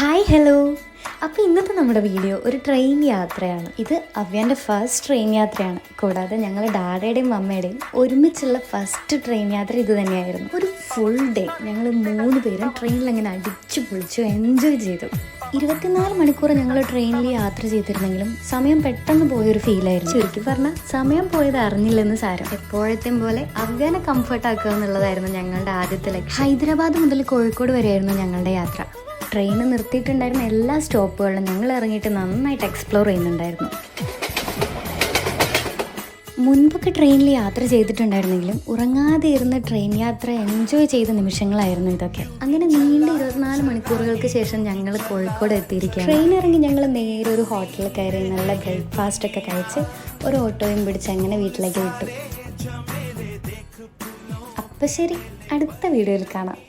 Hi hello. അപ്പോൾ ഇന്നത്തെ നമ്മുടെ വീഡിയോ ഒരു ട്രെയിൻ യാത്രയാണ്. ഇത് അവ്യാൻ്റെ ഫസ്റ്റ് ട്രെയിൻ യാത്രയാണ്. കൂടാതെ ഞങ്ങൾ ഡാഡയുടെയും മമ്മയുടെയും ഒരുമിച്ചുള്ള ഫസ്റ്റ് ട്രെയിൻ യാത്ര ഇത് തന്നെയായിരുന്നു. ഒരു ഫുൾ ഡേ ഞങ്ങൾ 3 പേരും ട്രെയിനിൽ അങ്ങനെ അടിച്ചു പൊളിച്ചു എൻജോയ് ചെയ്തു. 24 മണിക്കൂർ ഞങ്ങൾ ട്രെയിനിൽ യാത്ര ചെയ്തിരുന്നെങ്കിലും സമയം പെട്ടെന്ന് പോയൊരു ഫീലായിരുന്നു. ചുരുക്കി പറഞ്ഞാൽ സമയം പോയത് അറിഞ്ഞില്ലെന്ന് സാരം. എപ്പോഴത്തെയും പോലെ അവ്യാനെ കംഫർട്ടാക്കുക എന്നുള്ളതായിരുന്നു ഞങ്ങളുടെ ആദ്യത്തെ ലക്ഷ്യം. ഹൈദരാബാദ് മുതൽ കോഴിക്കോട് വരെയായിരുന്നു ഞങ്ങളുടെ യാത്ര. ട്രെയിൻ നിർത്തിയിട്ടുണ്ടായിരുന്ന എല്ലാ സ്റ്റോപ്പുകളിലും ഞങ്ങൾ ഇറങ്ങിയിട്ട് നന്നായിട്ട് എക്സ്പ്ലോർ ചെയ്യുന്നുണ്ടായിരുന്നു. മുൻപൊക്കെ ട്രെയിനിൽ യാത്ര ചെയ്തിട്ടുണ്ടായിരുന്നെങ്കിലും ഉറങ്ങാതെ ഇരുന്ന് ട്രെയിൻ യാത്ര എൻജോയ് ചെയ്ത നിമിഷങ്ങളായിരുന്നു ഇതൊക്കെ. അങ്ങനെ നീണ്ട 24 മണിക്കൂറുകൾക്ക് ശേഷം ഞങ്ങൾ കോഴിക്കോട് എത്തിയിരിക്കുകയാണ്. ട്രെയിൻ ഇറങ്ങി ഞങ്ങൾ നേരെ ഒരു ഹോട്ടലിൽ കയറി നല്ല ബ്രേക്ക്ഫാസ്റ്റ് ഒക്കെ കഴിച്ച് ഒരു ഓട്ടോയും പിടിച്ച് അങ്ങനെ വീട്ടിലേക്ക് വിട്ടു. അപ്പം ശരി, അടുത്ത വീഡിയോയിൽ കാണാം.